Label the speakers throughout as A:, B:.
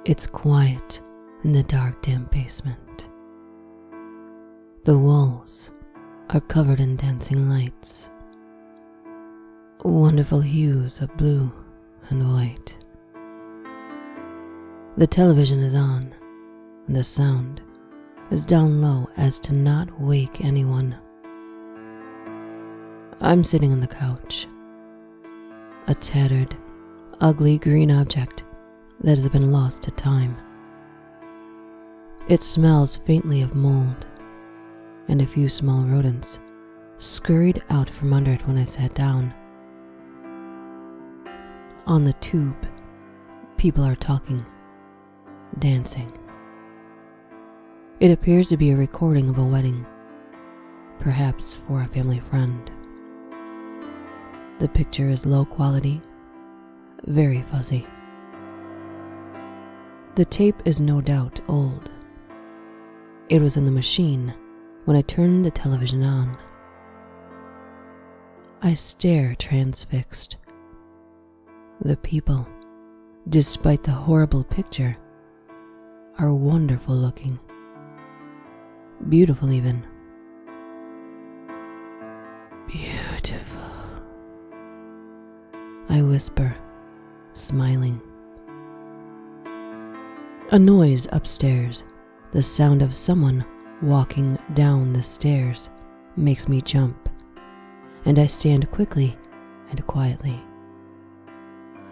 A: It's quiet in the dark, damp basement. The walls are covered in dancing lights, wonderful hues of blue and white. The television is on, and the sound is down low as to not wake anyone. I'm sitting on the couch, a tattered, ugly green object that has been lost to time. It smells faintly of mold, and a few small rodents scurried out from under it when I sat down. On the tube, people are talking, dancing. It appears to be a recording of a wedding, perhaps for a family friend. The picture is low quality, very fuzzy. The tape is no doubt old. It was in the machine when I turned the television on. I stare transfixed. The people, despite the horrible picture, are wonderful looking. Beautiful even. Beautiful, I whisper, smiling. A noise upstairs, the sound of someone walking down the stairs, makes me jump, and I stand quickly and quietly,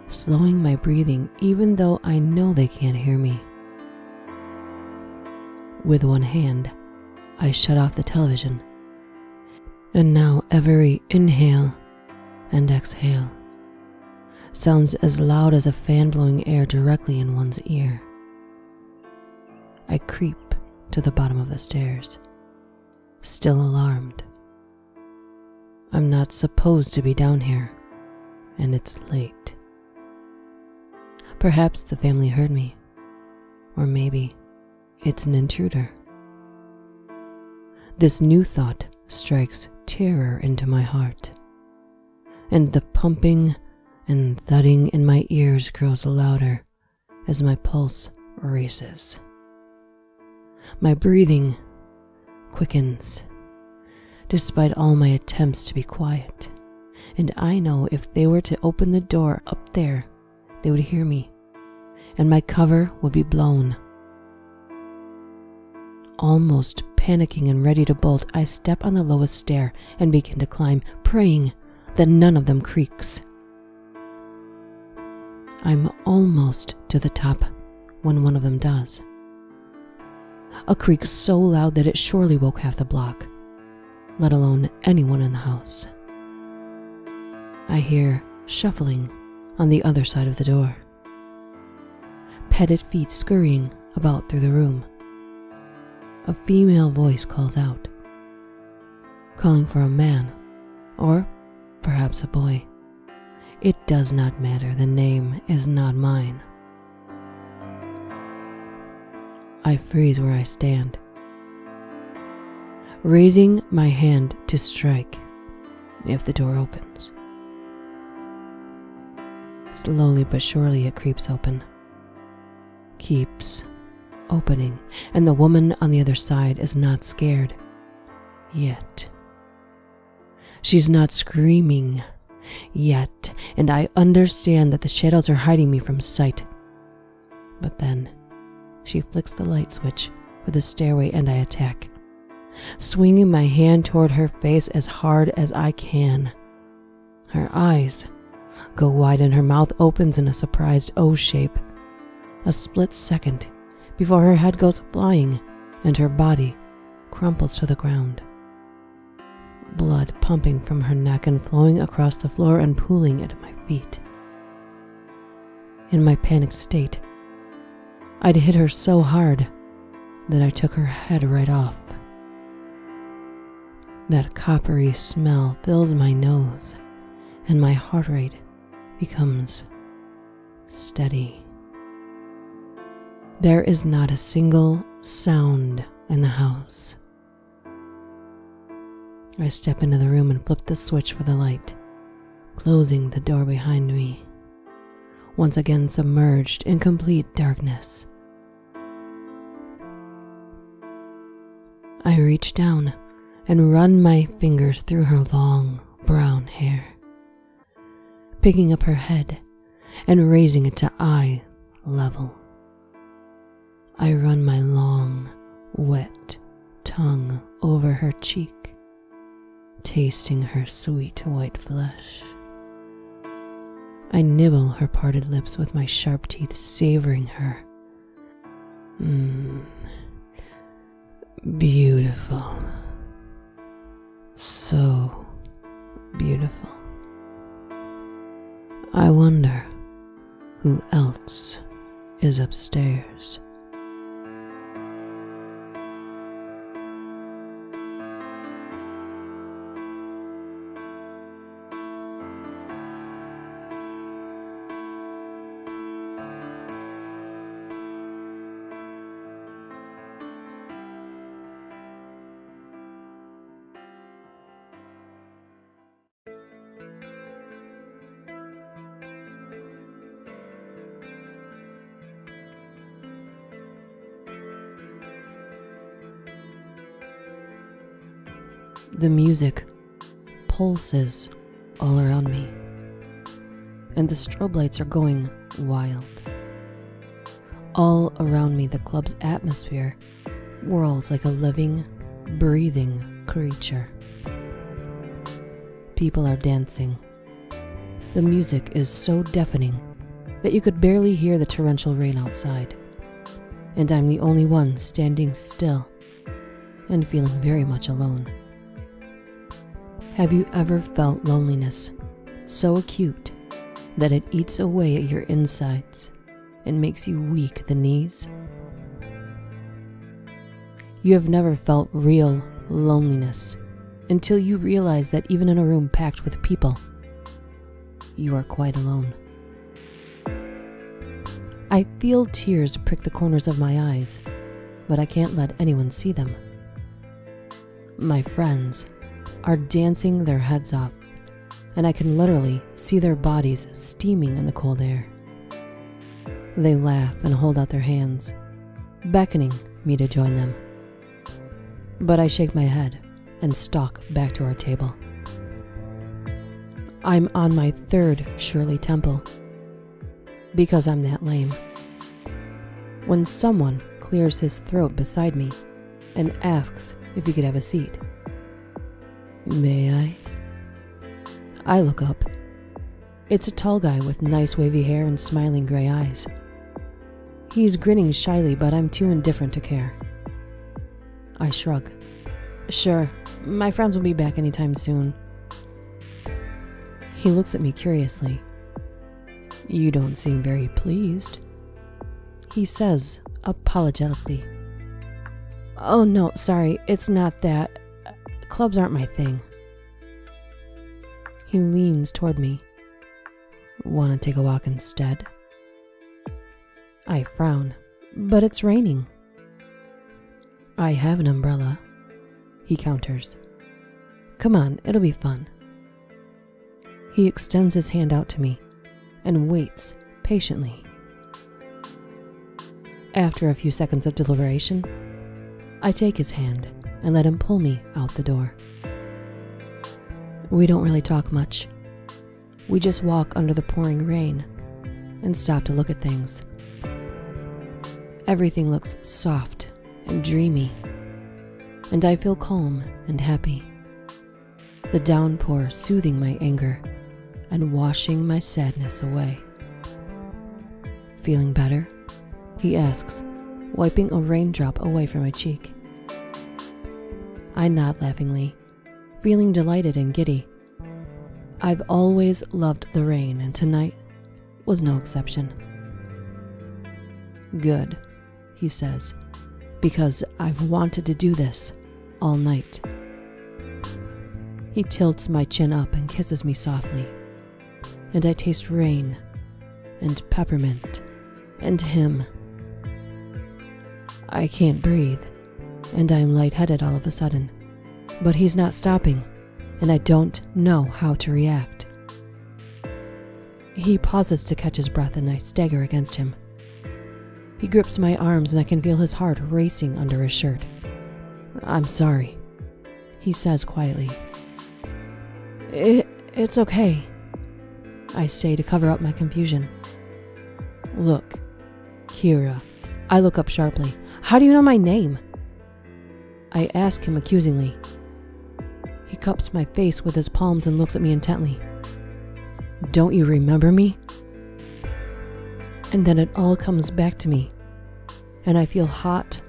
A: slowing my breathing even though I know they can't hear me. With one hand, I shut off the television, and now every inhale and exhale sounds as loud as a fan blowing air directly in one's ear. I creep to the bottom of the stairs, still alarmed. I'm not supposed to be down here, and it's late. Perhaps the family heard me, or maybe it's an intruder. This new thought strikes terror into my heart, and the pumping and thudding in my ears grows louder as my pulse races. My breathing quickens, despite all my attempts to be quiet, and I know if they were to open the door up there, they would hear me, and my cover would be blown. Almost panicking and ready to bolt, I step on the lowest stair and begin to climb, praying that none of them creaks. I'm almost to the top when one of them does. A creak so loud that it surely woke half the block, let alone anyone in the house. I hear shuffling on the other side of the door, padded feet scurrying about through the room. A female voice calls out, calling for a man, or perhaps a boy. It does not matter, the name is not mine. I freeze where I stand, raising my hand to strike if the door opens. Slowly but surely it creeps open, keeps opening, and the woman on the other side is not scared yet. She's not screaming yet, and I understand that the shadows are hiding me from sight. But then she flicks the light switch for the stairway and I attack, swinging my hand toward her face as hard as I can. Her eyes go wide and her mouth opens in a surprised O shape. A split second before her head goes flying and her body crumples to the ground. Blood pumping from her neck and flowing across the floor and pooling at my feet. In my panicked state, I'd hit her so hard that I took her head right off. That coppery smell fills my nose and my heart rate becomes steady. There is not a single sound in the house. I step into the room and flip the switch for the light, closing the door behind me. Once again submerged in complete darkness, I reach down and run my fingers through her long brown hair, picking up her head and raising it to eye level. I run my long, wet tongue over her cheek, tasting her sweet white flesh. I nibble her parted lips with my sharp teeth, savoring her. Beautiful. So beautiful. I wonder who else is upstairs. The music pulses all around me, and the strobe lights are going wild. All around me, the club's atmosphere whirls like a living, breathing creature. People are dancing. The music is so deafening that you could barely hear the torrential rain outside, and I'm the only one standing still and feeling very much alone. Have you ever felt loneliness so acute that it eats away at your insides and makes you weak at the knees? You have never felt real loneliness until you realize that even in a room packed with people, you are quite alone. I feel tears prick the corners of my eyes, but I can't let anyone see them. My friends are dancing their heads off, and I can literally see their bodies steaming in the cold air. They laugh and hold out their hands, beckoning me to join them. But I shake my head and stalk back to our table. I'm on my third Shirley Temple, because I'm that lame, when someone clears his throat beside me and asks if he could have a seat. May I? I look up. It's a tall guy with nice wavy hair and smiling gray eyes. He's grinning shyly, but I'm too indifferent to care. I shrug. Sure, my friends will be back anytime soon. He looks at me curiously. You don't seem very pleased, he says apologetically. Oh no, sorry, it's not that. Clubs aren't my thing. He leans toward me. Want to take a walk instead? I frown, but it's raining. I have an umbrella, he counters. Come on, it'll be fun. He extends his hand out to me and waits patiently. After a few seconds of deliberation, I take his hand and let him pull me out the door. We don't really talk much. We just walk under the pouring rain and stop to look at things. Everything looks soft and dreamy, and I feel calm and happy. The downpour soothing my anger and washing my sadness away. Feeling better? He asks, wiping a raindrop away from my cheek. I nod laughingly, feeling delighted and giddy. I've always loved the rain, and tonight was no exception. Good, he says, because I've wanted to do this all night. He tilts my chin up and kisses me softly, and I taste rain and peppermint and him. I can't breathe, and I'm lightheaded all of a sudden, but he's not stopping, and I don't know how to react. He pauses to catch his breath, and I stagger against him. He grips my arms, and I can feel his heart racing under his shirt. I'm sorry, he says quietly. It's okay, I say to cover up my confusion. Look, Kira, I look up sharply. How do you know my name? I ask him accusingly. He cups my face with his palms and looks at me intently. Don't you remember me? And then it all comes back to me, and I feel hot,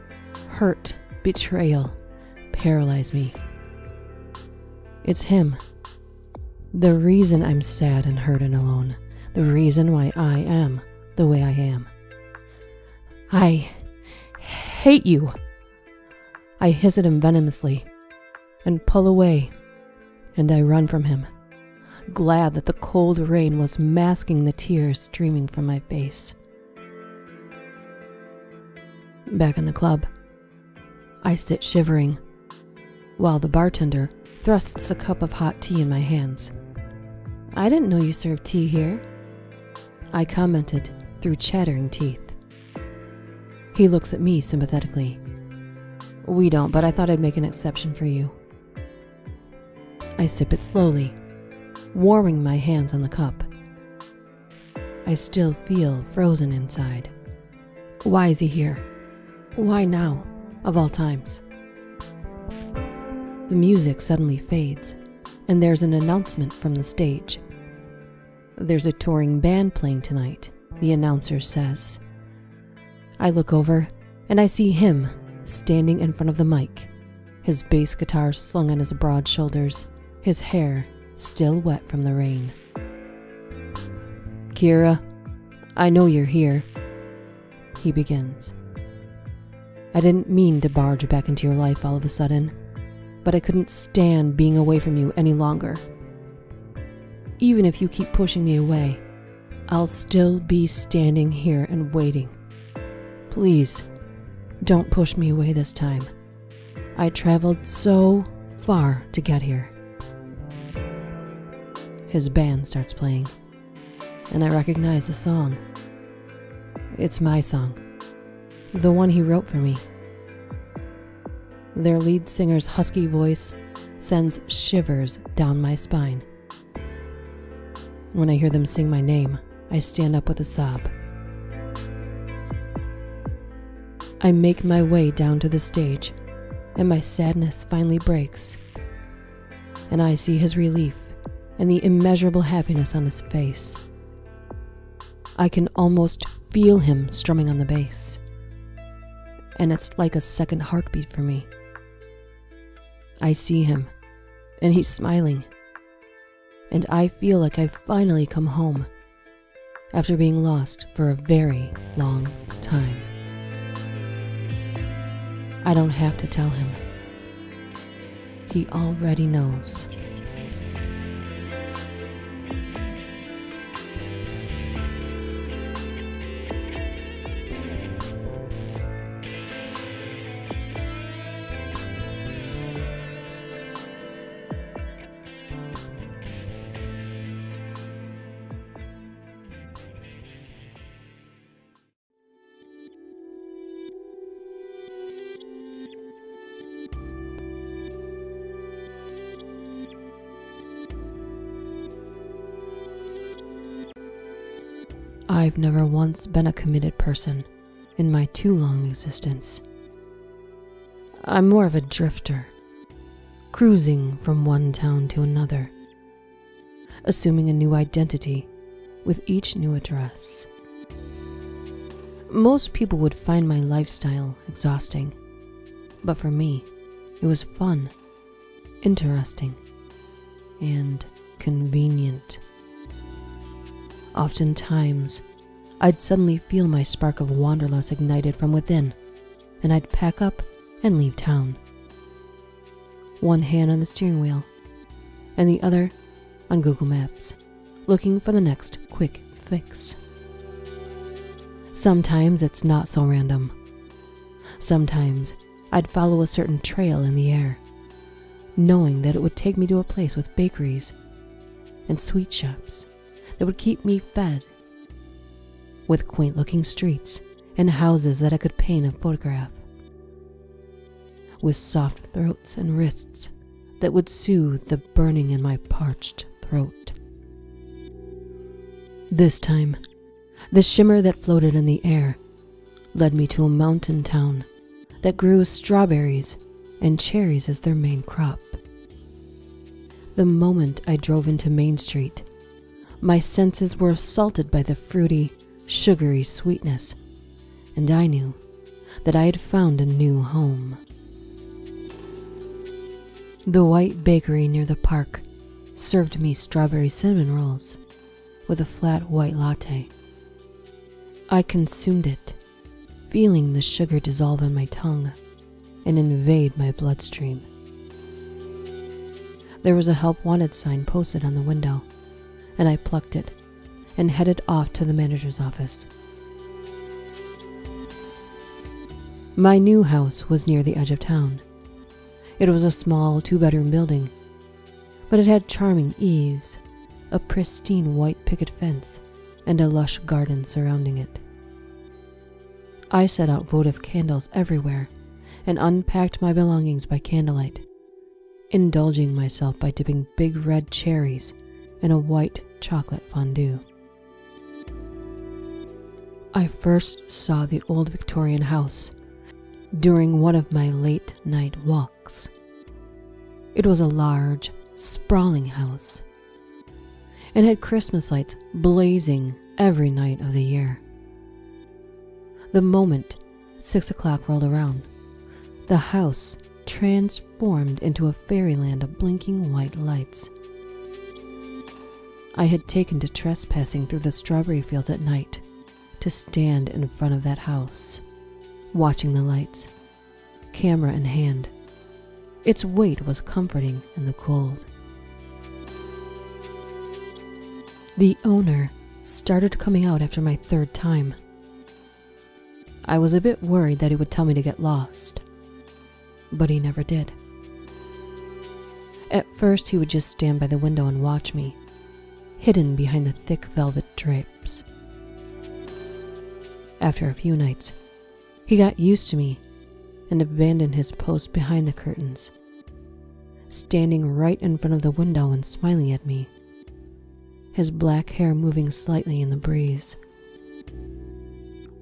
A: hurt, betrayal paralyze me. It's him. The reason I'm sad and hurt and alone. The reason why I am the way I am. I hate you. I hiss at him venomously and pull away, and I run from him, glad that the cold rain was masking the tears streaming from my face. Back in the club, I sit shivering, while the bartender thrusts a cup of hot tea in my hands. I didn't know you served tea here, I commented through chattering teeth. He looks at me sympathetically. We don't, but I thought I'd make an exception for you. I sip it slowly, warming my hands on the cup. I still feel frozen inside. Why is he here? Why now, of all times? The music suddenly fades, and there's an announcement from the stage. There's a touring band playing tonight, the announcer says. I look over, and I see him standing in front of the mic, his bass guitar slung on his broad shoulders, his hair still wet from the rain. Kira, I know you're here, he begins. I didn't mean to barge back into your life all of a sudden, but I couldn't stand being away from you any longer. Even if you keep pushing me away, I'll still be standing here and waiting. Please, don't push me away this time. I traveled so far to get here. His band starts playing, and I recognize the song. It's my song, the one he wrote for me. Their lead singer's husky voice sends shivers down my spine. When I hear them sing my name, I stand up with a sob. I make my way down to the stage, and my sadness finally breaks, and I see his relief and the immeasurable happiness on his face. I can almost feel him strumming on the bass, and it's like a second heartbeat for me. I see him, and he's smiling, and I feel like I've finally come home after being lost for a very long time. I don't have to tell him. He already knows. I've never once been a committed person in my too long existence. I'm more of a drifter, cruising from one town to another, assuming a new identity with each new address. Most people would find my lifestyle exhausting, but for me, it was fun, interesting, and convenient. Oftentimes, I'd suddenly feel my spark of wanderlust ignited from within, and I'd pack up and leave town. One hand on the steering wheel, and the other on Google Maps, looking for the next quick fix. Sometimes it's not so random. Sometimes I'd follow a certain trail in the air, knowing that it would take me to a place with bakeries and sweet shops that would keep me fed, with quaint-looking streets and houses that I could paint and photograph. with soft throats and wrists that would soothe the burning in my parched throat. This time, the shimmer that floated in the air led me to a mountain town that grew strawberries and cherries as their main crop. The moment I drove into Main Street, my senses were assaulted by the fruity, sugary sweetness, and I knew that I had found a new home. The white bakery near the park served me strawberry cinnamon rolls with a flat white latte. I consumed it, feeling the sugar dissolve on my tongue and invade my bloodstream. There was a help wanted sign posted on the window, and I plucked it and headed off to the manager's office. My new house was near the edge of town. It was a small 2-bedroom building, but it had charming eaves, a pristine white picket fence, and a lush garden surrounding it. I set out votive candles everywhere and unpacked my belongings by candlelight, indulging myself by dipping big red cherries in a white chocolate fondue. I first saw the old Victorian house during one of my late night walks. It was a large, sprawling house and had Christmas lights blazing every night of the year. The moment 6 o'clock rolled around, the house transformed into a fairyland of blinking white lights. I had taken to trespassing through the strawberry fields at night to stand in front of that house, watching the lights, camera in hand. Its weight was comforting in the cold. The owner started coming out after my 3rd time. I was a bit worried that he would tell me to get lost, but he never did. At first, he would just stand by the window and watch me, hidden behind the thick velvet drapes. After a few nights, he got used to me and abandoned his post behind the curtains, standing right in front of the window and smiling at me, his black hair moving slightly in the breeze.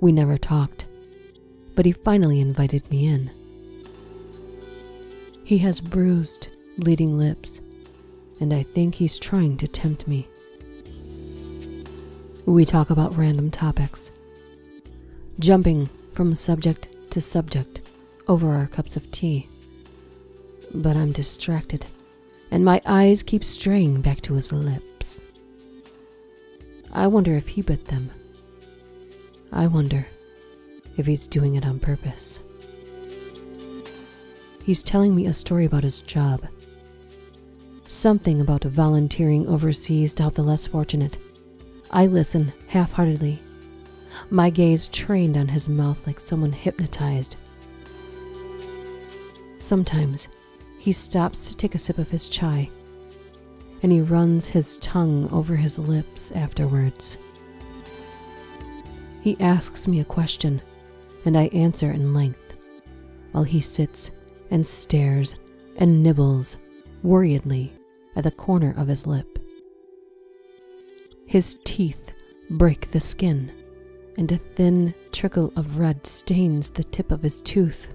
A: We never talked, but he finally invited me in. He has bruised, bleeding lips, and I think he's trying to tempt me. We talk about random topics, jumping from subject to subject over our cups of tea. But I'm distracted, and my eyes keep straying back to his lips. I wonder if he bit them. I wonder if he's doing it on purpose. He's telling me a story about his job. Something about volunteering overseas to help the less fortunate. I listen half-heartedly, my gaze trained on his mouth like someone hypnotized. Sometimes he stops to take a sip of his chai, and he runs his tongue over his lips afterwards. He asks me a question, and I answer in length, while he sits and stares and nibbles worriedly at the corner of his lip. His teeth break the skin, and a thin trickle of red stains the tip of his tooth.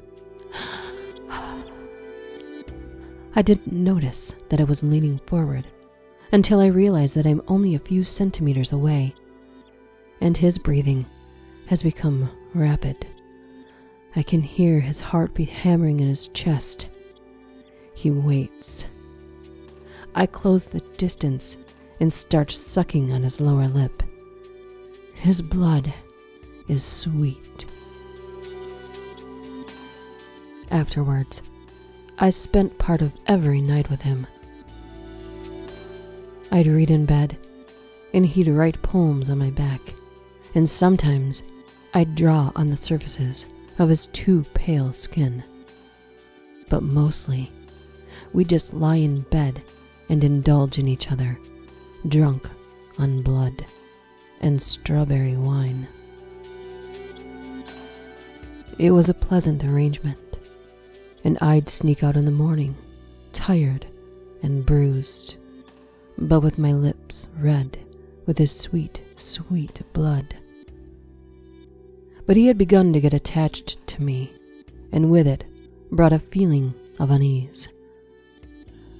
A: I didn't notice that I was leaning forward until I realized that I'm only a few centimeters away, and his breathing has become rapid. I can hear his heartbeat hammering in his chest. He waits. I close the distance and start sucking on his lower lip. His blood is sweet. Afterwards, I spent part of every night with him. I'd read in bed, and he'd write poems on my back, and sometimes I'd draw on the surfaces of his too pale skin. But mostly, we'd just lie in bed and indulge in each other, drunk on blood and strawberry wine. It was a pleasant arrangement, and I'd sneak out in the morning, tired and bruised, but with my lips red with his sweet, sweet blood. But he had begun to get attached to me, and with it brought a feeling of unease.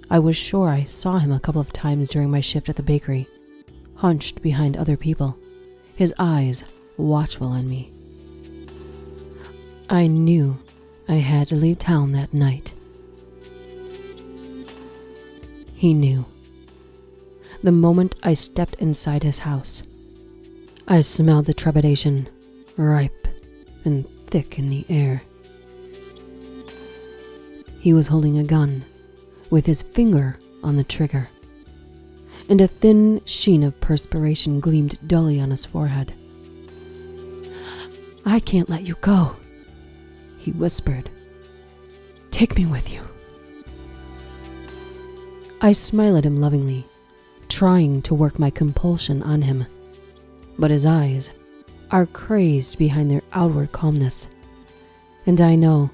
A: I was sure I saw him a couple of times during my shift at the bakery, hunched behind other people, his eyes watchful on me. I knew I had to leave town that night. He knew. The moment I stepped inside his house, I smelled the trepidation, ripe and thick in the air. He was holding a gun, with his finger on the trigger, and a thin sheen of perspiration gleamed dully on his forehead. "I can't let you go," he whispered. "Take me with you." I smiled at him lovingly, trying to work my compulsion on him, but his eyes are crazed behind their outward calmness, and I know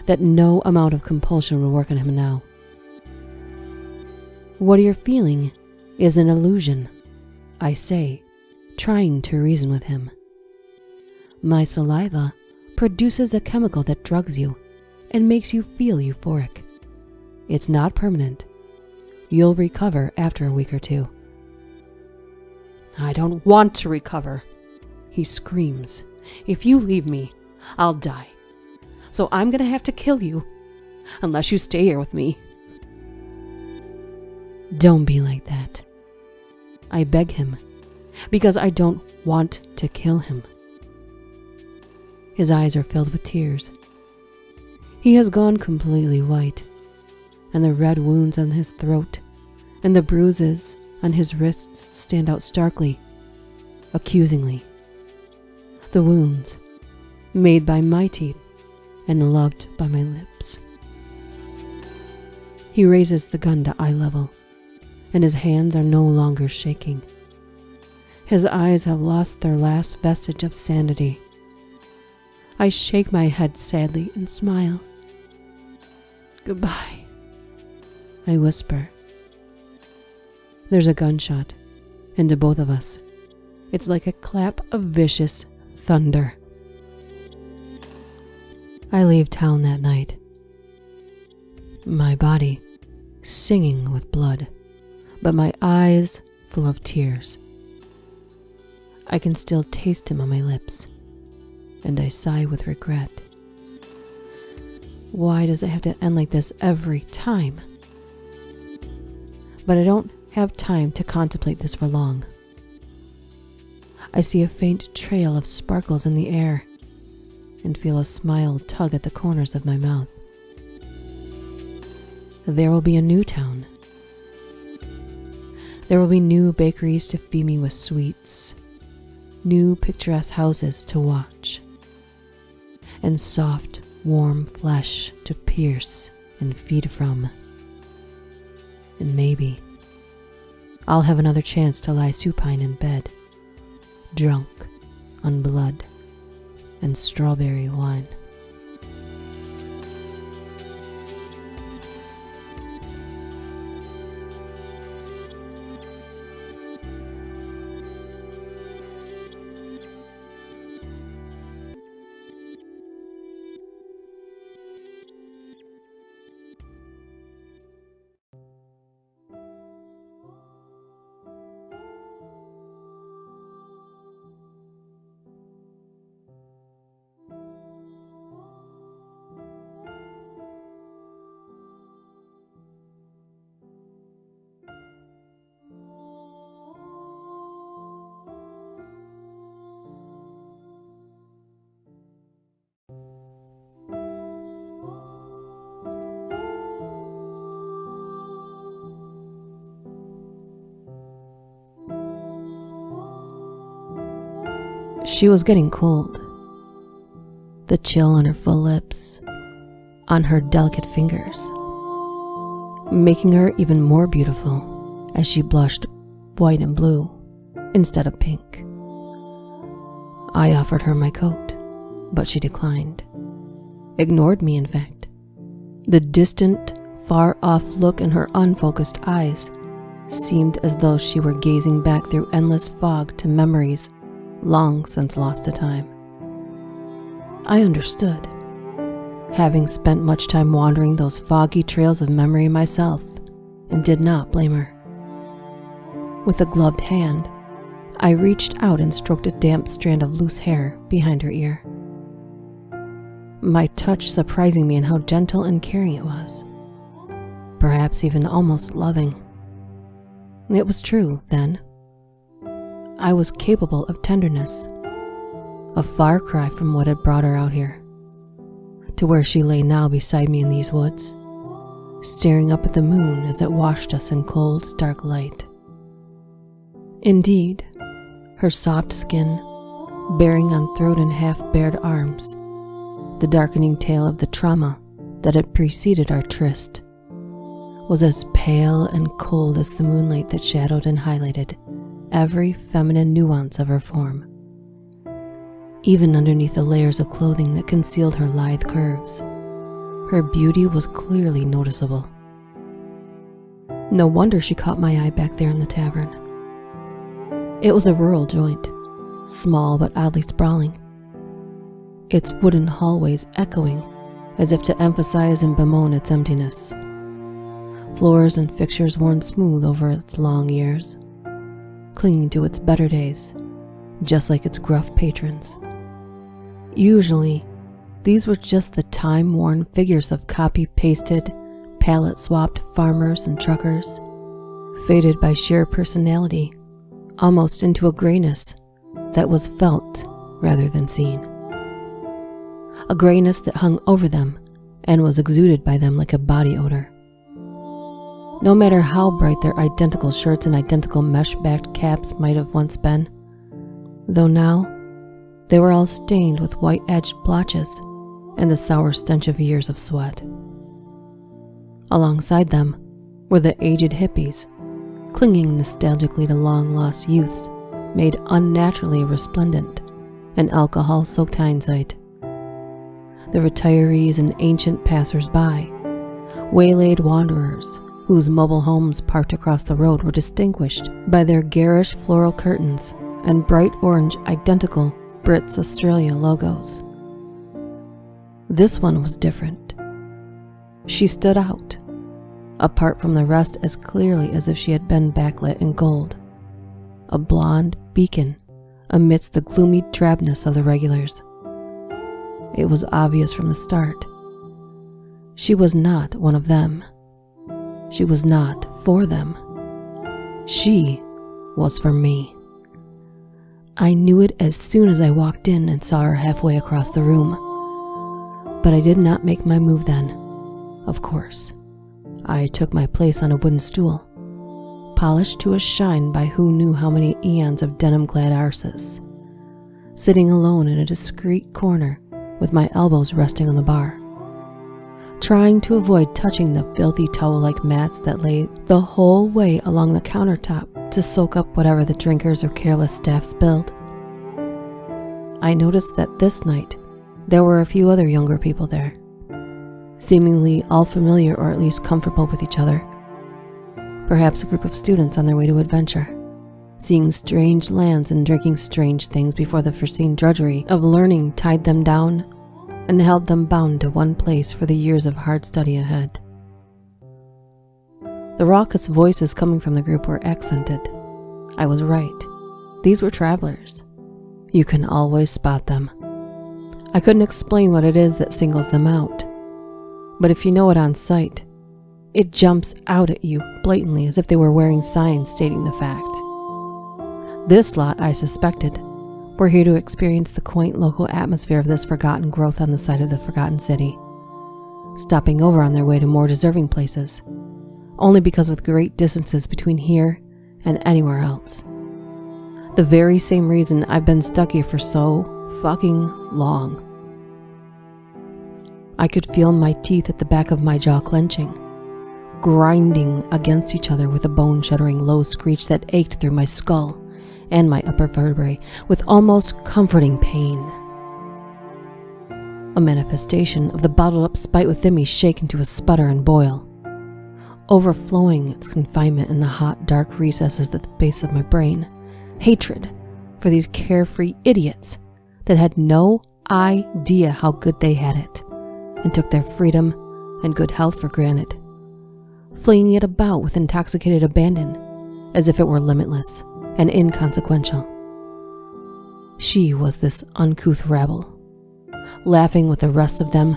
A: that no amount of compulsion would work on him now. "What you're feeling is an illusion," I say, trying to reason with him. "My saliva produces a chemical that drugs you and makes you feel euphoric. It's not permanent. You'll recover after a week or two." "I don't want to recover," he screams. "If you leave me, I'll die. So I'm gonna have to kill you, unless you stay here with me." "Don't be like that," I beg him, because I don't want to kill him. His eyes are filled with tears. He has gone completely white, and the red wounds on his throat and the bruises on his wrists stand out starkly, accusingly. The wounds made by my teeth and loved by my lips. He raises the gun to eye level, and his hands are no longer shaking. His eyes have lost their last vestige of sanity. I shake my head sadly and smile. "Goodbye," I whisper. There's a gunshot, and to both of us, it's like a clap of vicious thunder. I leave town that night, my body singing with blood, but my eyes full of tears. I can still taste him on my lips, and I sigh with regret. Why does it have to end like this every time? But I don't have time to contemplate this for long. I see a faint trail of sparkles in the air and feel a smile tug at the corners of my mouth. There will be a new town. There will be new bakeries to feed me with sweets, new picturesque houses to watch, and soft, warm flesh to pierce and feed from. And maybe I'll have another chance to lie supine in bed, drunk on blood and strawberry wine. She was getting cold. The chill on her full lips, on her delicate fingers, making her even more beautiful as she blushed white and blue instead of pink. I offered her my coat, but she declined, ignored me in fact, The distant, far-off look in her unfocused eyes seemed as though she were gazing back through endless fog to memories long since lost to time. I understood, having spent much time wandering those foggy trails of memory myself, and did not blame her. With a gloved hand, I reached out and stroked a damp strand of loose hair behind her ear, my touch surprising me in how gentle and caring it was, perhaps even almost loving. It was true, then. I was capable of tenderness, a far cry from what had brought her out here, to where she lay now beside me in these woods, staring up at the moon as it washed us in cold, stark light. Indeed, her soft skin, bearing on throat and half-bared arms, the darkening tale of the trauma that had preceded our tryst, was as pale and cold as the moonlight that shadowed and highlighted every feminine nuance of her form. Even underneath the layers of clothing that concealed her lithe curves, her beauty was clearly noticeable. No wonder she caught my eye back there in the tavern. It was a rural joint, small but oddly sprawling, its wooden hallways echoing as if to emphasize and bemoan its emptiness. Floors and fixtures worn smooth over its long years, clinging to its better days, just like its gruff patrons. Usually, these were just the time-worn figures of copy-pasted, palette-swapped farmers and truckers, faded by sheer personality, almost into a grayness that was felt rather than seen. A grayness that hung over them and was exuded by them like a body odor. No matter how bright their identical shirts and identical mesh-backed caps might have once been, though now they were all stained with white-edged blotches and the sour stench of years of sweat. Alongside them were the aged hippies, clinging nostalgically to long-lost youths made unnaturally resplendent in alcohol-soaked hindsight. The retirees and ancient passers-by, waylaid wanderers whose mobile homes parked across the road were distinguished by their garish floral curtains and bright orange identical Brits Australia logos. This one was different. She stood out, apart from the rest as clearly as if she had been backlit in gold, a blonde beacon amidst the gloomy drabness of the regulars. It was obvious from the start. She was not one of them. She was not for them. She was for me. I knew it as soon as I walked in and saw her halfway across the room. But I did not make my move then, of course. I took my place on a wooden stool, polished to a shine by who knew how many eons of denim-clad arses, sitting alone in a discreet corner with my elbows resting on the bar, trying to avoid touching the filthy towel-like mats that lay the whole way along the countertop to soak up whatever the drinkers or careless staff spilled. I noticed that this night there were a few other younger people there, seemingly all familiar or at least comfortable with each other. Perhaps a group of students on their way to adventure, seeing strange lands and drinking strange things before the foreseen drudgery of learning tied them down and held them bound to one place for the years of hard study ahead. The raucous voices coming from the group were accented. I was right. These were travelers. You can always spot them. I couldn't explain what it is that singles them out, but if you know it on sight, it jumps out at you blatantly as if they were wearing signs stating the fact. This lot, I suspected, were here to experience the quaint local atmosphere of this forgotten growth on the side of the forgotten city, stopping over on their way to more deserving places, only because of the great distances between here and anywhere else. The very same reason I've been stuck here for so fucking long. I could feel my teeth at the back of my jaw clenching, grinding against each other with a bone-shattering low screech that ached through my skull and my upper vertebrae with almost comforting pain. a manifestation of the bottled-up spite within me shaken to a sputter and boil, overflowing its confinement in the hot, dark recesses at the base of my brain. Hatred for these carefree idiots that had no idea how good they had it and took their freedom and good health for granted, flinging it about with intoxicated abandon as if it were limitless and inconsequential. She was this uncouth rabble, laughing with the rest of them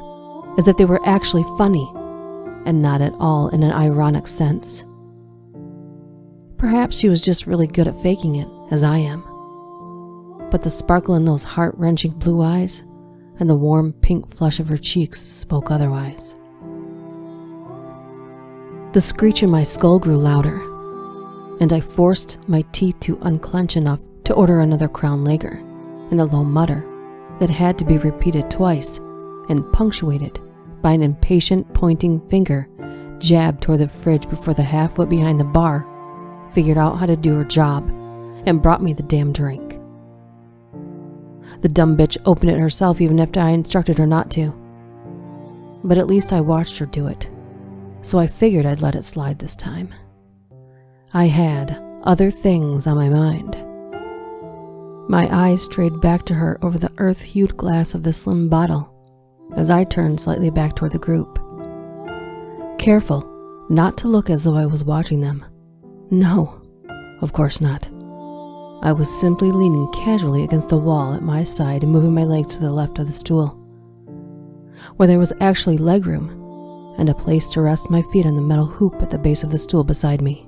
A: as if they were actually funny and not at all in an ironic sense. Perhaps she was just really good at faking it, as I am. But the sparkle in those heart-wrenching blue eyes and the warm pink flush of her cheeks spoke otherwise. The screech in my skull grew louder, and I forced my teeth to unclench enough to order another Crown Lager in a low mutter that had to be repeated twice and punctuated by an impatient pointing finger jabbed toward the fridge before the half-wit behind the bar figured out how to do her job and brought me the damn drink. The dumb bitch opened it herself even after I instructed her not to. But at least I watched her do it, so I figured I'd let it slide this time. I had other things on my mind. My eyes strayed back to her over the earth-hued glass of the slim bottle as I turned slightly back toward the group, careful not to look as though I was watching them. No, of course not. I was simply leaning casually against the wall at my side and moving my legs to the left of the stool, where there was actually legroom and a place to rest my feet on the metal hoop at the base of the stool beside me.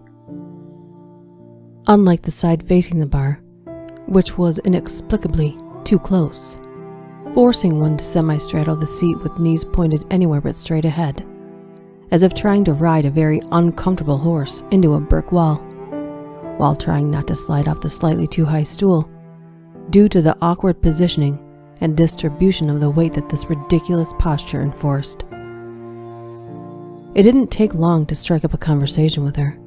A: Unlike the side facing the bar, which was inexplicably too close, forcing one to semi-straddle the seat with knees pointed anywhere but straight ahead, as if trying to ride a very uncomfortable horse into a brick wall, while trying not to slide off the slightly too high stool, due to the awkward positioning and distribution of the weight that this ridiculous posture enforced. It didn't take long to strike up a conversation with her,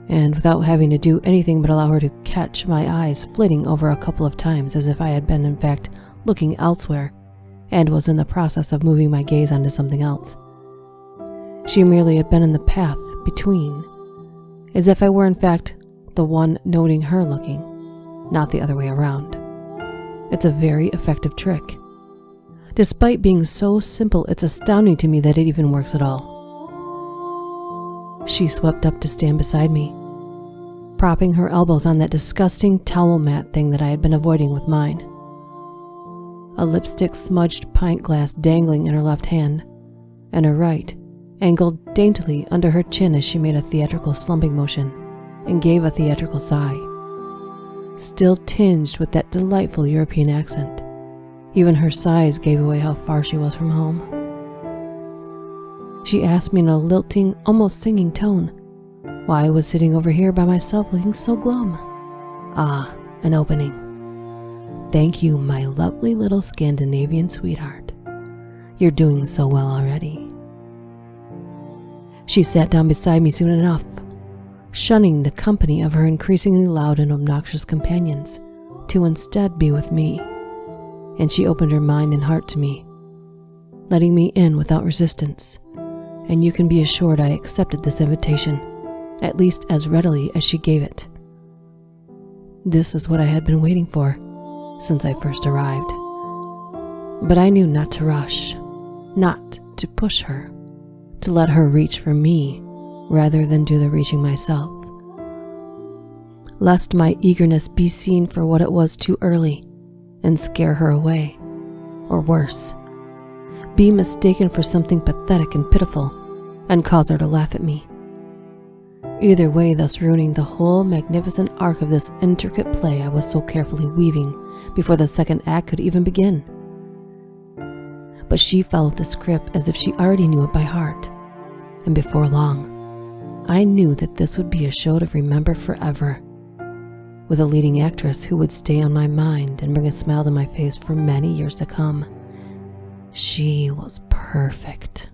A: and without having to do anything but allow her to catch my eyes flitting over a couple of times as if I had been in fact looking elsewhere and was in the process of moving my gaze onto something else. She merely had been in the path between, as if I were in fact the one noting her looking, not the other way around. It's a very effective trick. Despite being so simple, it's astounding to me that it even works at all. She swept up to stand beside me, propping her elbows on that disgusting towel mat thing that I had been avoiding with mine. A lipstick-smudged pint glass dangling in her left hand, and her right angled daintily under her chin as she made a theatrical slumping motion and gave a theatrical sigh, still tinged with that delightful European accent. Even her sighs gave away how far she was from home. She asked me in a lilting, almost singing tone, why I was sitting over here by myself looking so glum. Ah, an opening. Thank you, my lovely little Scandinavian sweetheart. You're doing so well already. She sat down beside me soon enough, shunning the company of her increasingly loud and obnoxious companions to instead be with me, and she opened her mind and heart to me, letting me in without resistance, and you can be assured I accepted this invitation, at least as readily as she gave it. This is what I had been waiting for since I first arrived, but I knew not to rush, not to push her, to let her reach for me rather than do the reaching myself, lest my eagerness be seen for what it was too early and scare her away, or worse, be mistaken for something pathetic and pitiful and cause her to laugh at me. Either way, thus ruining the whole magnificent arc of this intricate play I was so carefully weaving before the second act could even begin. But she followed the script as if she already knew it by heart, and before long, I knew that this would be a show to remember forever, with a leading actress who would stay on my mind and bring a smile to my face for many years to come. She was perfect.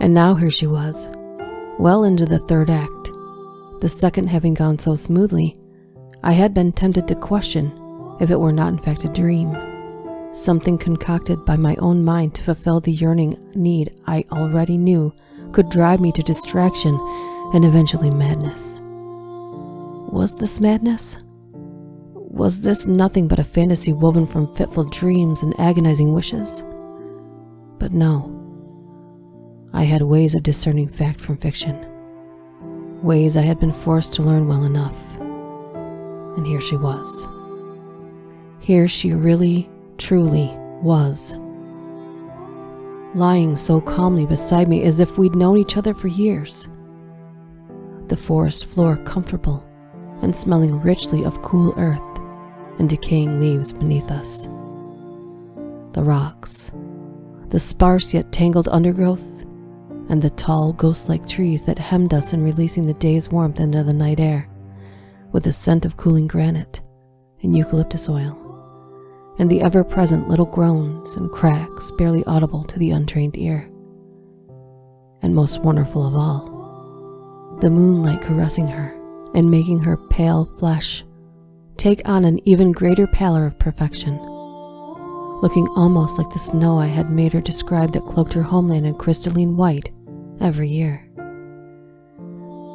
A: And now here she was, well into the third act, the second having gone so smoothly, I had been tempted to question if it were not in fact a dream. something concocted by my own mind to fulfill the yearning need I already knew could drive me to distraction and eventually madness. Was this madness? Was this nothing but a fantasy woven from fitful dreams and agonizing wishes? But no. I had ways of discerning fact from fiction. Ways I had been forced to learn well enough. And here she was. Here she really, truly was. Lying so calmly beside me as if we'd known each other for years. The forest floor comfortable and smelling richly of cool earth and decaying leaves beneath us. The rocks, the sparse yet tangled undergrowth, and the tall ghost-like trees that hemmed us in releasing the day's warmth into the night air with the scent of cooling granite and eucalyptus oil, and the ever-present little groans and cracks barely audible to the untrained ear. And most wonderful of all, the moonlight caressing her and making her pale flesh take on an even greater pallor of perfection, looking almost like the snow I had made her describe that cloaked her homeland in crystalline white every year.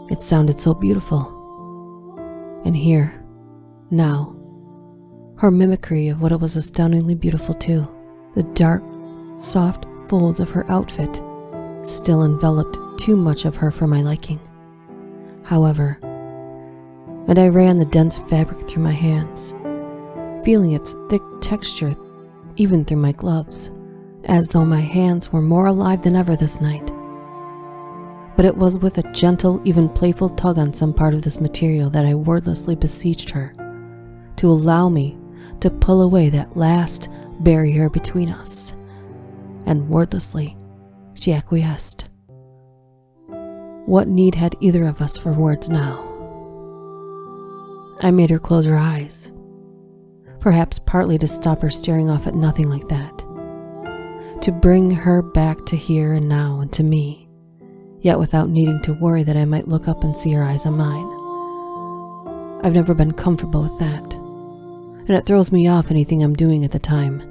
A: It sounded so beautiful. And here, now, her mimicry of what it was astoundingly beautiful too. The dark, soft folds of her outfit still enveloped too much of her for my liking. However, and I ran the dense fabric through my hands, feeling its thick texture even through my gloves, as though my hands were more alive than ever this night. But it was with a gentle, even playful tug on some part of this material that I wordlessly beseeched her to allow me to pull away that last barrier between us, and wordlessly she acquiesced. What need had either of us for words now? I made her close her eyes, perhaps partly to stop her staring off at nothing like that, to bring her back to here and now and to me, yet without needing to worry that I might look up and see her eyes on mine. I've never been comfortable with that, and it throws me off anything I'm doing at the time,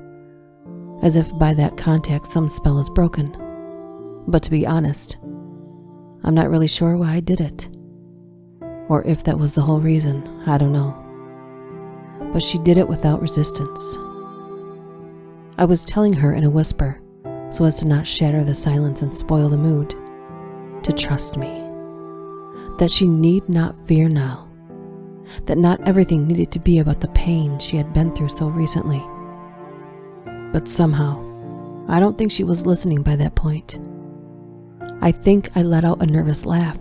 A: as if by that contact some spell is broken. But to be honest, I'm not really sure why I did it. Or if that was the whole reason, I don't know. But she did it without resistance. I was telling her in a whisper, so as to not shatter the silence and spoil the mood, to trust me, that she need not fear now, that not everything needed to be about the pain she had been through so recently. But somehow, I don't think she was listening by that point. I think I let out a nervous laugh,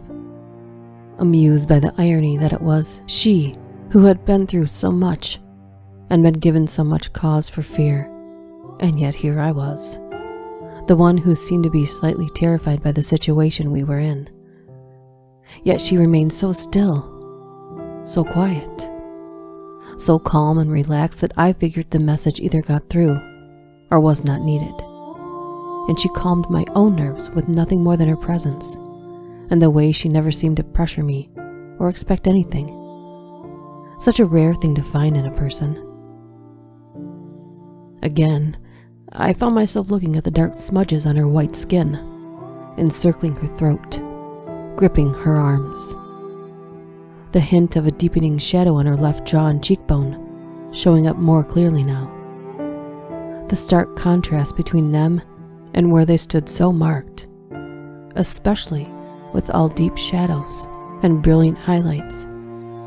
A: amused by the irony that it was she who had been through so much and been given so much cause for fear, and yet here I was, the one who seemed to be slightly terrified by the situation we were in. Yet she remained so still, so quiet, so calm and relaxed that I figured the message either got through or was not needed. And she calmed my own nerves with nothing more than her presence, and the way she never seemed to pressure me or expect anything. Such a rare thing to find in a person. Again, I found myself looking at the dark smudges on her white skin, encircling her throat, gripping her arms. The hint of a deepening shadow on her left jaw and cheekbone showing up more clearly now. The stark contrast between them and where they stood so marked, especially with all deep shadows and brilliant highlights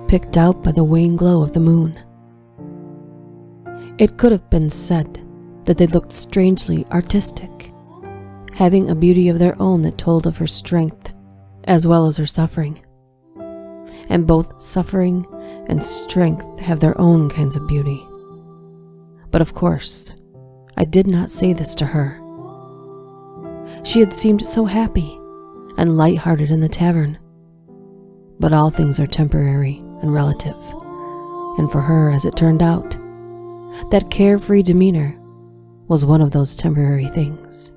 A: picked out by the wan glow of the moon. It could have been said that they looked strangely artistic, having a beauty of their own that told of her strength as well as her suffering. And both suffering and strength have their own kinds of beauty. But of course, I did not say this to her. She had seemed so happy and light-hearted in the tavern. But all things are temporary and relative, and for her, as it turned out, that carefree demeanor was one of those temporary things,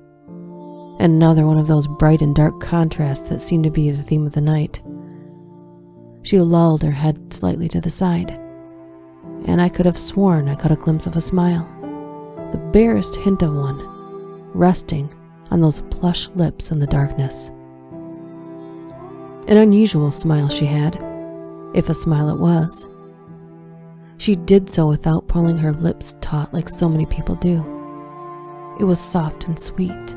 A: and another one of those bright and dark contrasts that seemed to be the theme of the night. She lulled her head slightly to the side, and I could have sworn I caught a glimpse of a smile, the barest hint of one, resting on those plush lips in the darkness. An unusual smile she had, if a smile it was. She did so without pulling her lips taut like so many people do. It was soft and sweet,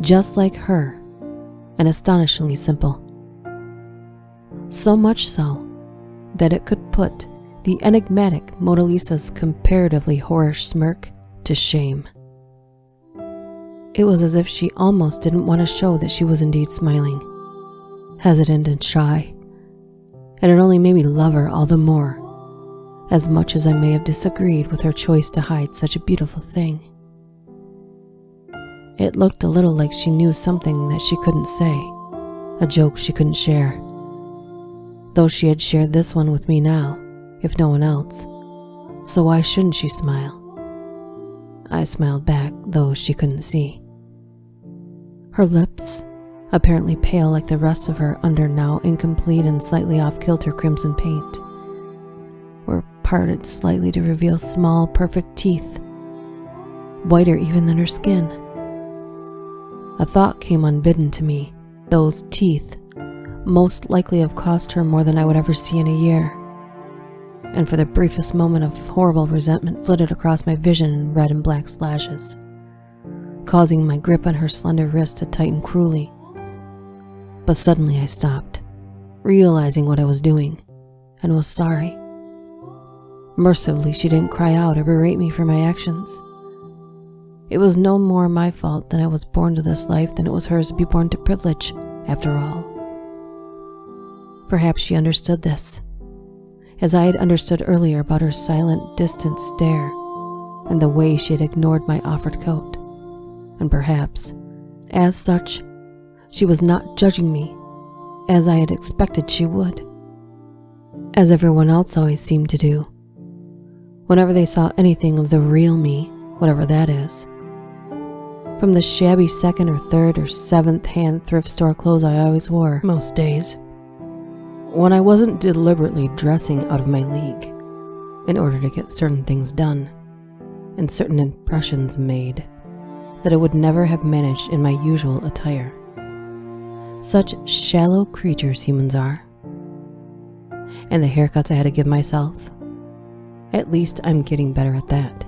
A: just like her, and astonishingly simple. So much so that it could put the enigmatic Mona Lisa's comparatively whorish smirk to shame. It was as if she almost didn't want to show that she was indeed smiling, hesitant and shy, and it only made me love her all the more, as much as I may have disagreed with her choice to hide such a beautiful thing. It looked a little like she knew something that she couldn't say, a joke she couldn't share. Though she had shared this one with me now, if no one else, so why shouldn't she smile? I smiled back, though she couldn't see. Her lips, apparently pale like the rest of her under now incomplete and slightly off-kilter crimson paint, were parted slightly to reveal small, perfect teeth, whiter even than her skin. A thought came unbidden to me. Those teeth most likely have cost her more than I would ever see in a year, and for the briefest moment of horrible resentment flitted across my vision in red and black slashes, causing my grip on her slender wrist to tighten cruelly. But suddenly I stopped, realizing what I was doing, and was sorry. Mercifully, she didn't cry out or berate me for my actions. It was no more my fault that I was born to this life than it was hers to be born to privilege, after all. Perhaps she understood this, as I had understood earlier about her silent, distant stare and the way she had ignored my offered coat. And perhaps, as such, she was not judging me as I had expected she would, as everyone else always seemed to do, whenever they saw anything of the real me, whatever that is. From the shabby second or third or seventh hand thrift store clothes I always wore most days, when I wasn't deliberately dressing out of my league in order to get certain things done and certain impressions made that I would never have managed in my usual attire. Such shallow creatures humans are. And the haircuts I had to give myself, at least I'm getting better at that.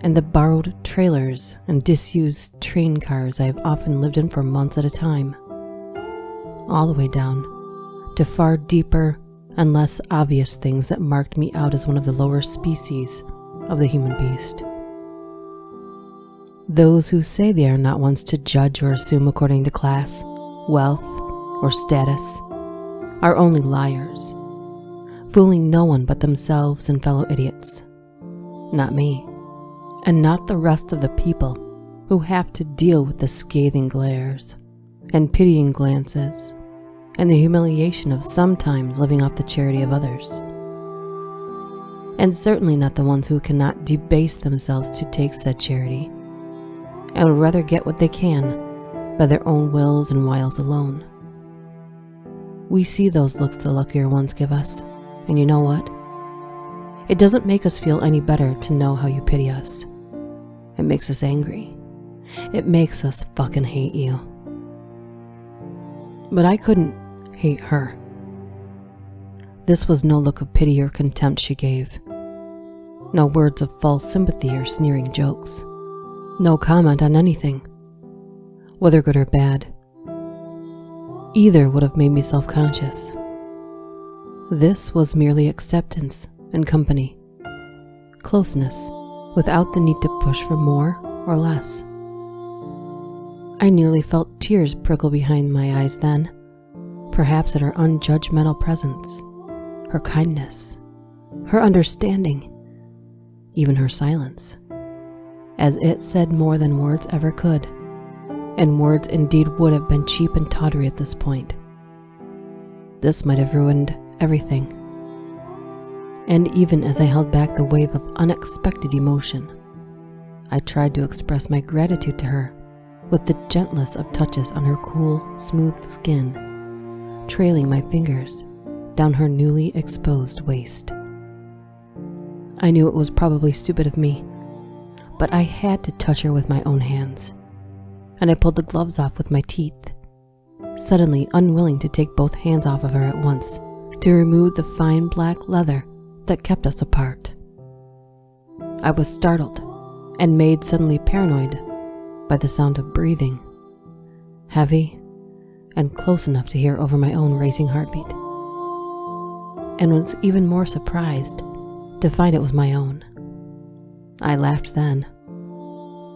A: And the borrowed trailers and disused train cars I have often lived in for months at a time, all the way down to far deeper and less obvious things that marked me out as one of the lower species of the human beast. Those who say they are not ones to judge or assume according to class, wealth, or status are only liars, fooling no one but themselves and fellow idiots. Not me, and not the rest of the people who have to deal with the scathing glares and pitying glances and the humiliation of sometimes living off the charity of others. And certainly not the ones who cannot debase themselves to take said charity and would rather get what they can by their own wills and wiles alone. We see those looks the luckier ones give us, and you know what? It doesn't make us feel any better to know how you pity us. It makes us angry. It makes us fucking hate you. But I couldn't hate her. This was no look of pity or contempt she gave. No words of false sympathy or sneering jokes. No comment on anything, whether good or bad. Either would have made me self-conscious. This was merely acceptance and company, closeness without the need to push for more or less. I nearly felt tears prickle behind my eyes then, perhaps at her unjudgmental presence, her kindness, her understanding, even her silence, as it said more than words ever could, and words indeed would have been cheap and tawdry at this point. This might have ruined everything. And even as I held back the wave of unexpected emotion, I tried to express my gratitude to her with the gentlest of touches on her cool, smooth skin, trailing my fingers down her newly exposed waist. I knew it was probably stupid of me, but I had to touch her with my own hands, and I pulled the gloves off with my teeth, suddenly unwilling to take both hands off of her at once to remove the fine black leather that kept us apart. I was startled and made suddenly paranoid by the sound of breathing, heavy and close enough to hear over my own racing heartbeat, and was even more surprised to find it was my own. I laughed then.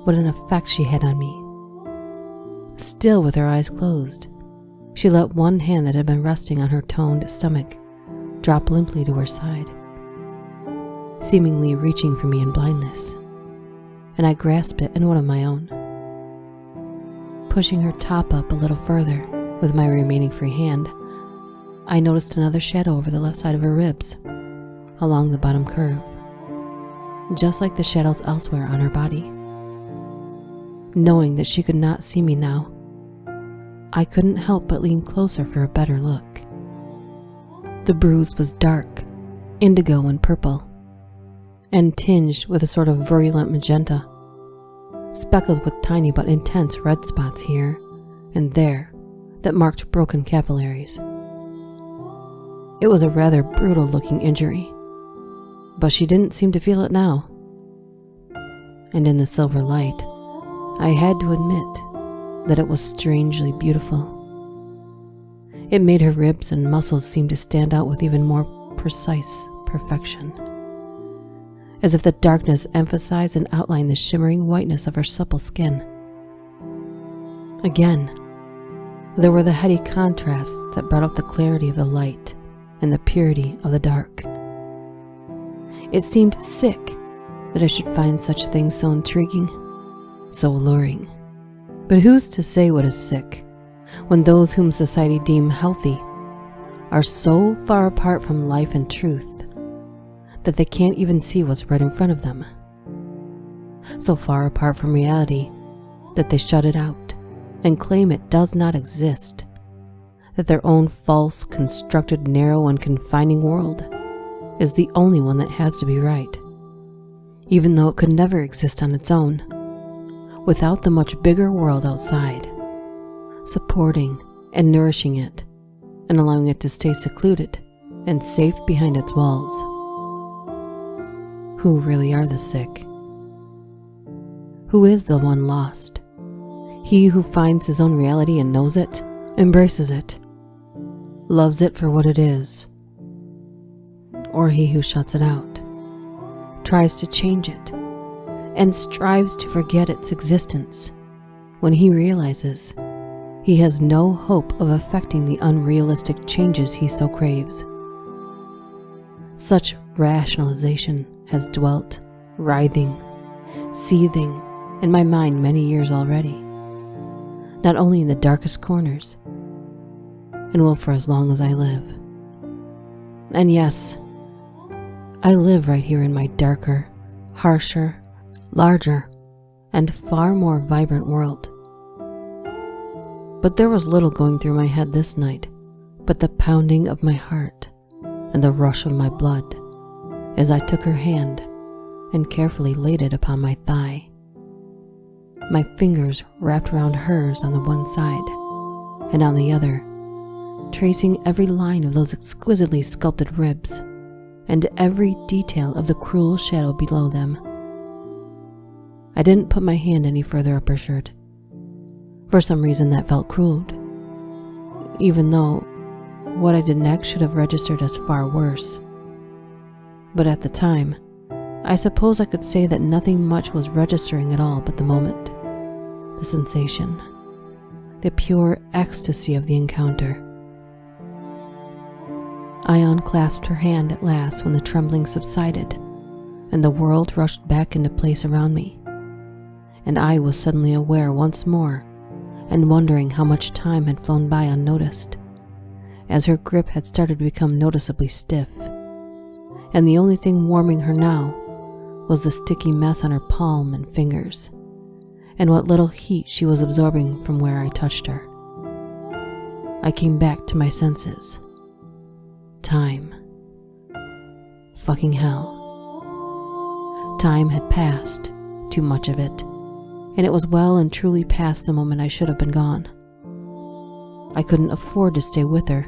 A: What an effect she had on me. Still with her eyes closed, she let one hand that had been resting on her toned stomach drop limply to her side, seemingly reaching for me in blindness, and I grasped it in one of my own. Pushing her top up a little further with my remaining free hand, I noticed another shadow over the left side of her ribs, along the bottom curve, just like the shadows elsewhere on her body. Knowing that she could not see me now, I couldn't help but lean closer for a better look. The bruise was dark, indigo and purple, and tinged with a sort of virulent magenta, speckled with tiny but intense red spots here and there that marked broken capillaries. It was a rather brutal-looking injury, but she didn't seem to feel it now. And in the silver light, I had to admit that it was strangely beautiful. It made her ribs and muscles seem to stand out with even more precise perfection, as if the darkness emphasized and outlined the shimmering whiteness of her supple skin. Again, there were the heady contrasts that brought out the clarity of the light and the purity of the dark. It seemed sick that I should find such things so intriguing, so alluring. But who's to say what is sick when those whom society deem healthy are so far apart from life and truth that they can't even see what's right in front of them? So far apart from reality that they shut it out and claim it does not exist, that their own false, constructed, narrow, and confining world is the only one that has to be right, even though it could never exist on its own, without the much bigger world outside, supporting and nourishing it, and allowing it to stay secluded and safe behind its walls. Who really are the sick? Who is the one lost? He who finds his own reality and knows it, embraces it, loves it for what it is, or he who shuts it out, tries to change it, and strives to forget its existence when he realizes he has no hope of affecting the unrealistic changes he so craves. Such rationalization has dwelt, writhing, seething in my mind many years already, not only in the darkest corners, and will for as long as I live. And yes, I live right here in my darker, harsher, larger, and far more vibrant world. But there was little going through my head this night but the pounding of my heart and the rush of my blood as I took her hand and carefully laid it upon my thigh. My fingers wrapped around hers on the one side and on the other, tracing every line of those exquisitely sculpted ribs and every detail of the cruel shadow below them. I didn't put my hand any further up her shirt. For some reason that felt crude, even though what I did next should have registered as far worse. But at the time, I suppose I could say that nothing much was registering at all but the moment, the sensation, the pure ecstasy of the encounter. I unclasped her hand at last when the trembling subsided and the world rushed back into place around me, and I was suddenly aware once more and wondering how much time had flown by unnoticed, as her grip had started to become noticeably stiff, and the only thing warming her now was the sticky mess on her palm and fingers, and what little heat she was absorbing from where I touched her. I came back to my senses. Time. Fucking hell. Time had passed too much of it, and it was well and truly past the moment I should have been gone. I couldn't afford to stay with her,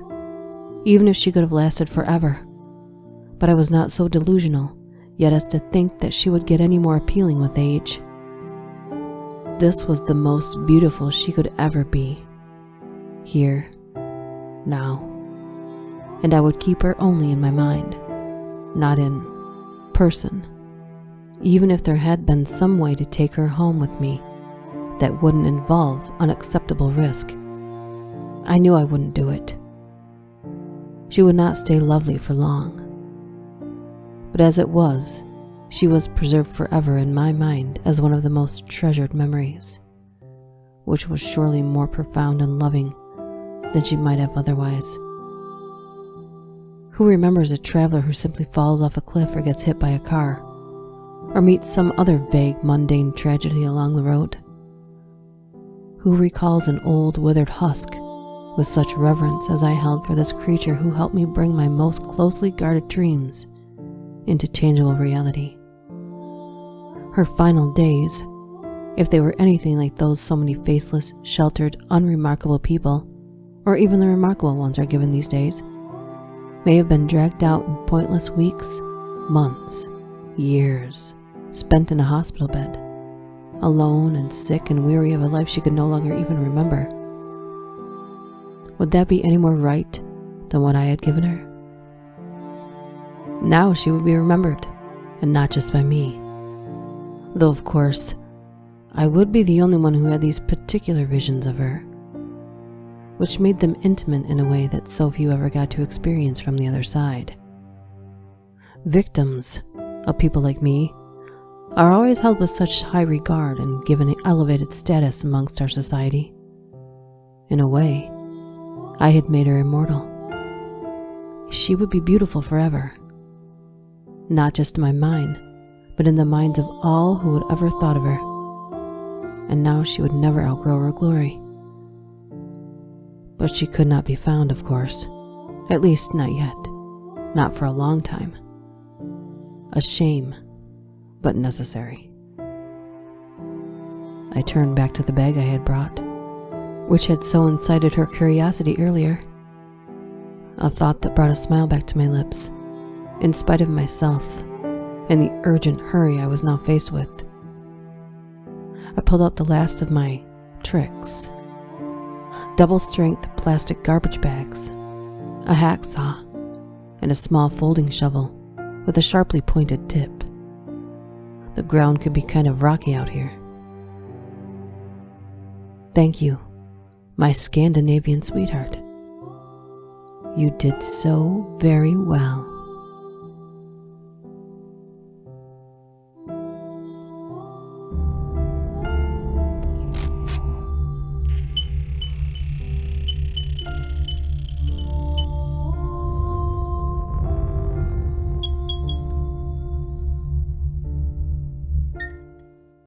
A: even if she could have lasted forever, but I was not so delusional yet as to think that she would get any more appealing with age. This was the most beautiful she could ever be, here, now, and I would keep her only in my mind, not in person, even if there had been some way to take her home with me that wouldn't involve unacceptable risk. I knew I wouldn't do it. She would not stay lovely for long. But as it was, she was preserved forever in my mind as one of the most treasured memories, which was surely more profound and loving than she might have otherwise. Who remembers a traveler who simply falls off a cliff or gets hit by a car, or meets some other vague, mundane tragedy along the road? Who recalls an old, withered husk with such reverence as I held for this creature who helped me bring my most closely guarded dreams into tangible reality? Her final days, if they were anything like those so many faceless, sheltered, unremarkable people, or even the remarkable ones are given these days, may have been dragged out in pointless weeks, months, years, spent in a hospital bed, alone and sick and weary of a life she could no longer even remember. Would that be any more right than what I had given her? Now she would be remembered, and not just by me. Though, of course, I would be the only one who had these particular visions of her, which made them intimate in a way that so few ever got to experience from the other side. Victims of people like me are always held with such high regard and given an elevated status amongst our society. In a way, I had made her immortal. She would be beautiful forever, not just in my mind, but in the minds of all who had ever thought of her. And now she would never outgrow her glory. But she could not be found, of course, at least not yet, not for a long time. A shame, but necessary. I turned back to the bag I had brought, which had so incited her curiosity earlier, a thought that brought a smile back to my lips, in spite of myself and the urgent hurry I was now faced with. I pulled out the last of my tricks: double-strength plastic garbage bags, a hacksaw, and a small folding shovel with a sharply pointed tip. The ground could be kind of rocky out here. Thank you, my Scandinavian sweetheart. You did so very well.